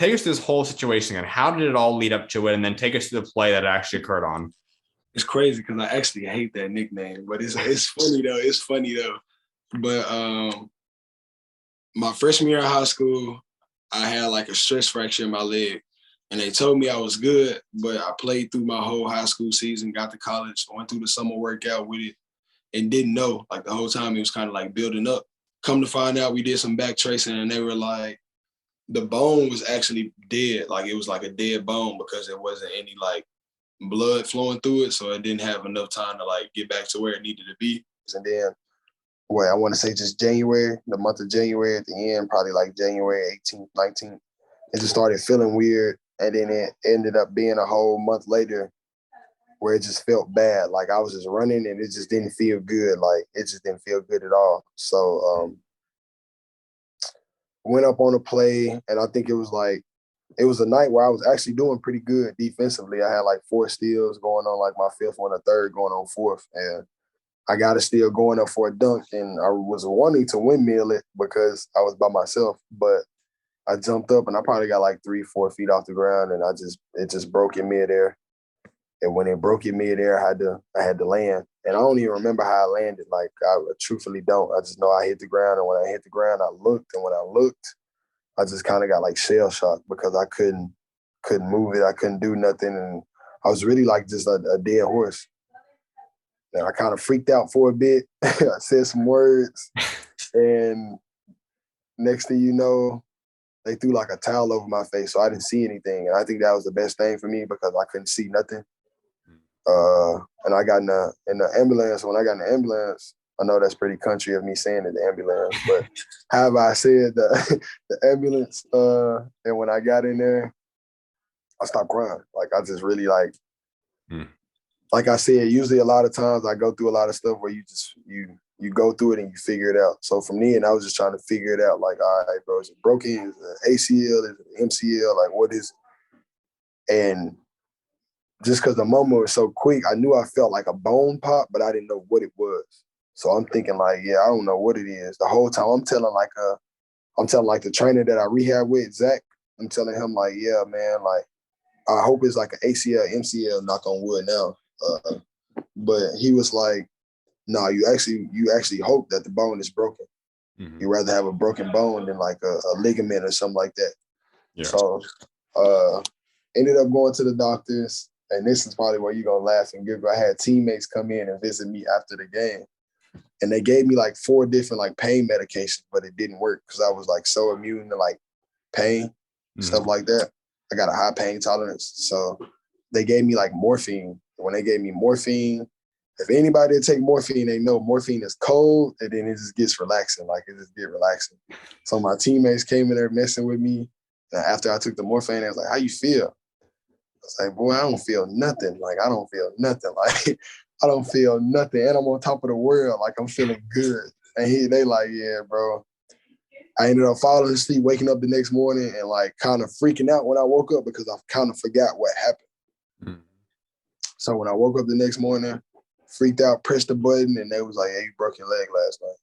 take us through this whole situation and how did it all lead up to it, and then take us to the play that it actually occurred on. It's crazy because I actually hate that nickname, but it's funny though. It's funny though. But my freshman year of high school, I had like a stress fracture in my leg. And they told me I was good, but I played through my whole high school season, got to college, went through the summer workout with it, and didn't know. Like the whole time it was kind of like building up. Come to find out, we did some back tracing and they were like, the bone was actually dead. Like it was like a dead bone because there wasn't any like blood flowing through it. So it didn't have enough time to like get back to where it needed to be. And then, I want to say just January, the month of January at the end, probably like January 18th, 19th, it just started feeling weird. And then it ended up being a whole month later where it just felt bad. Like I was just running and it just didn't feel good. Like it just didn't feel good at all. So went up on a play and I think it was a night where I was actually doing pretty good defensively. I had like 4 steals going on like my 5th one, a 3rd going on 4th. And I got a steal going up for a dunk and I was wanting to windmill it because I was by myself, but I jumped up and I probably got like 3-4 feet off the ground and it just broke in midair. And when it broke in midair, I had to land. And I don't even remember how I landed. Like I truthfully don't. I just know I hit the ground, and when I hit the ground, I looked, and when I looked, I just kind of got like shell shocked because I couldn't move it. I couldn't do nothing, and I was really like just a dead horse. And I kind of freaked out for a bit. I said some words, and next thing you know, they threw like a towel over my face, so I didn't see anything. And I think that was the best thing for me because I couldn't see nothing. And I got in the ambulance. When I got in the ambulance, I know that's pretty country of me saying it, the ambulance, but however I said the ambulance, and when I got in there, I stopped crying. Like I just really like I said, usually a lot of times I go through a lot of stuff where you go through it and you figure it out. So from then, I was just trying to figure it out. Like, all right, bro, is it broken? Is it ACL? Is it MCL? Like, what is it? And just because the moment was so quick, I knew I felt like a bone pop, but I didn't know what it was. So I'm thinking like, yeah, I don't know what it is. The whole time I'm telling like the trainer that I rehab with, Zach, I'm telling him like, yeah, man, like, I hope it's like an ACL, MCL, knock on wood now. But he was like, no, you actually hope that the bone is broken. Mm-hmm. You'd rather have a broken bone than like a ligament or something like that. Yeah. So ended up going to the doctors, and this is probably where you're going to laugh and giggle. I had teammates come in and visit me after the game, and they gave me like 4 different like pain medications, but it didn't work because I was like so immune to like pain, stuff like that. I got a high pain tolerance. So they gave me like morphine. When they gave me morphine, if anybody that take morphine, they know morphine is cold and then it just gets relaxing. Like it just get relaxing. So my teammates came in there messing with me. And after I took the morphine, I was like, how you feel? I was like, boy, I don't feel nothing. Like, I don't feel nothing. Like, I don't feel nothing. And I'm on top of the world. Like, I'm feeling good. And they like, yeah, bro. I ended up falling asleep, waking up the next morning and like kind of freaking out when I woke up because I kind of forgot what happened. Mm-hmm. So when I woke up the next morning, freaked out, pressed the button, and they was like, hey, you broke your leg last night.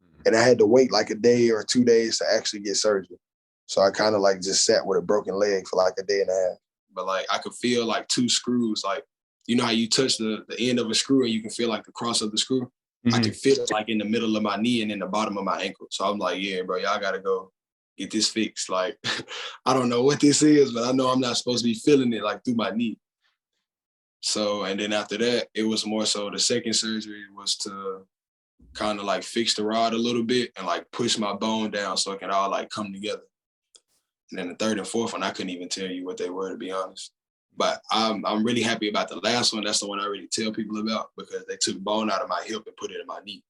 Mm-hmm. And I had to wait like a day or 2 days to actually get surgery. So I kind of like just sat with a broken leg for like a day and a half. But like I could feel like 2 screws, like, you know how you touch the end of a screw and you can feel like the cross of the screw? Mm-hmm. I could feel it like in the middle of my knee and in the bottom of my ankle. So I'm like, yeah, bro, y'all got to go get this fixed. Like, I don't know what this is, but I know I'm not supposed to be feeling it like through my knee. So, and then after that, it was more so the second surgery was to kind of like fix the rod a little bit and like push my bone down so it can all like come together. And then the third and fourth one, I couldn't even tell you what they were, to be honest. But I'm really happy about the last one. That's the one I really tell people about because they took bone out of my hip and put it in my knee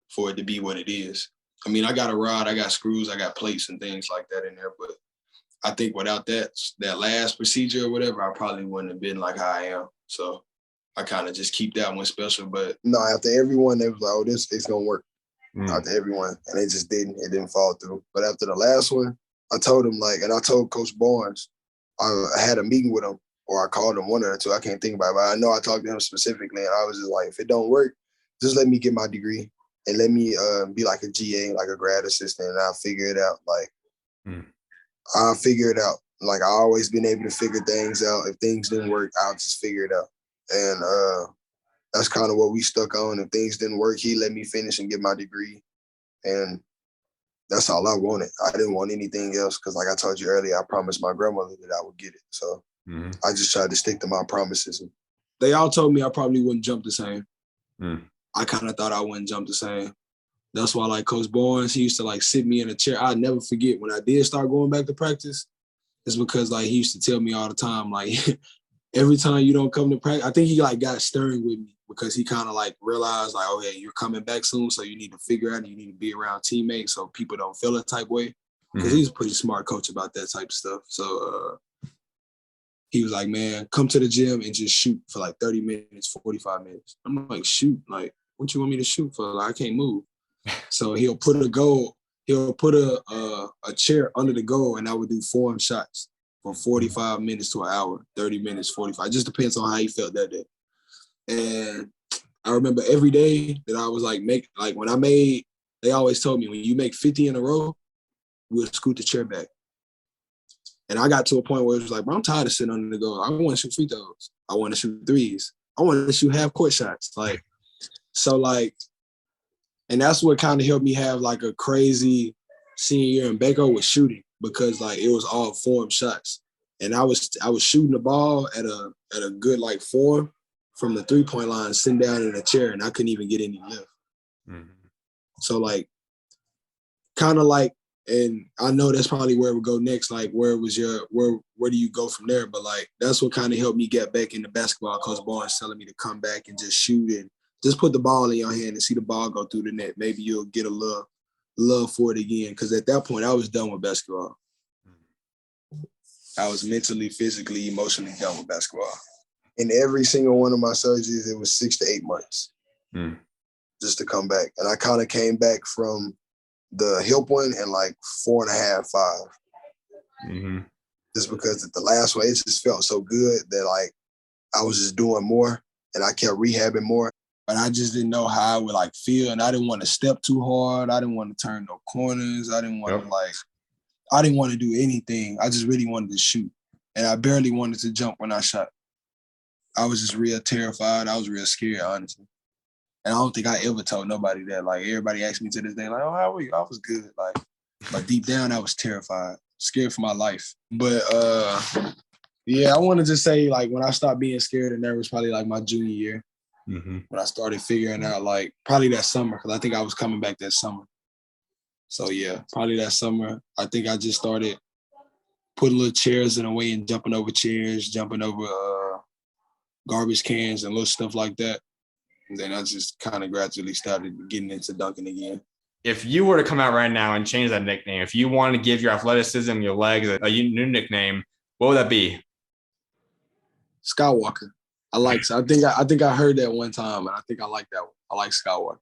for it to be what it is. I mean, I got a rod, I got screws, I got plates and things like that in there. But I think without that last procedure or whatever, I probably wouldn't have been like how I am. So I kind of just keep that one special. But no, after everyone, they was like, oh, it's going to work. After everyone. And it just didn't. It didn't fall through. But after the last one, I told him, like, and I told Coach Barnes, I had a meeting with him, or I called him, one of the two. I can't think about it, but I know I talked to him specifically, and I was just like, if it don't work, just let me get my degree and let me be like a GA, like a grad assistant, and I'll figure it out. Like, I'll figure it out. Like I always been able to figure things out. If things didn't work, I'll just figure it out. And that's kind of what we stuck on. If things didn't work, he let me finish and get my degree. And that's all I wanted. I didn't want anything else because, like I told you earlier, I promised my grandmother that I would get it. So I just tried to stick to my promises. They all told me I probably wouldn't jump the same. Mm. I kind of thought I wouldn't jump the same. That's why, like, Coach Barnes, he used to, like, sit me in a chair. I'll never forget when I did start going back to practice. It's because, like, he used to tell me all the time, like, every time you don't come to practice, I think he, like, got stern with me because he kind of, like, realized, like, oh, yeah, you're coming back soon, so you need to figure out, you need to be around teammates so people don't feel a type way. Because he's a pretty smart coach about that type of stuff. So he was like, man, come to the gym and just shoot for, like, 30 minutes, 45 minutes. I'm like, shoot? Like, what you want me to shoot for? Like, I can't move. So he'll put a chair under the goal, and I would do form shots for 45 minutes to an hour, 30 minutes, 45. It just depends on how he felt that day. And I remember every day that I was like, they always told me, when you make 50 in a row, we'll scoot the chair back. And I got to a point where it was like, bro, I'm tired of sitting under the goal. I want to shoot free throws. I want to shoot threes. I want to shoot half court shots. Like, so like, and that's what kind of helped me have like a crazy senior year in Baco with shooting, because like it was all form shots. And I was shooting the ball at a good like form from the 3-point line, sitting down in a chair, and I couldn't even get any lift. Mm-hmm. So like kind of like, and I know that's probably where we go next, like where do you go from there? But like that's what kind of helped me get back into basketball. Coach Barnes telling me to come back and just shoot and just put the ball in your hand and see the ball go through the net. Maybe you'll get a little love for it again. Because at that point, I was done with basketball. I was mentally, physically, emotionally done with basketball. In every single one of my surgeries, it was 6 to 8 months just to come back. And I kind of came back from the hip one in like 4.5, 5. Mm-hmm. Just because the last one, it just felt so good that like I was just doing more and I kept rehabbing more. But I just didn't know how I would like feel, and I didn't want to step too hard. I didn't want to turn no corners. I didn't want to do anything. I just really wanted to shoot, and I barely wanted to jump when I shot. I was just real terrified. I was real scared, honestly. And I don't think I ever told nobody that. Like everybody asked me to this day, like, "Oh, how were you?" I was good. Like, but deep down, I was terrified, scared for my life. But yeah, I want to just say like when I stopped being scared and nervous, probably like my junior year. Mm-hmm. When I started figuring out, like, probably that summer, because I think I was coming back that summer. So, yeah, probably that summer, I think I just started putting little chairs in a way and jumping over chairs, jumping over garbage cans and little stuff like that. And then I just kind of gradually started getting into dunking again. If you were to come out right now and change that nickname, if you wanted to give your athleticism, your legs, a new nickname, what would that be? Skywalker. I think I heard that one time, and I think I like that one. I like Skywalker.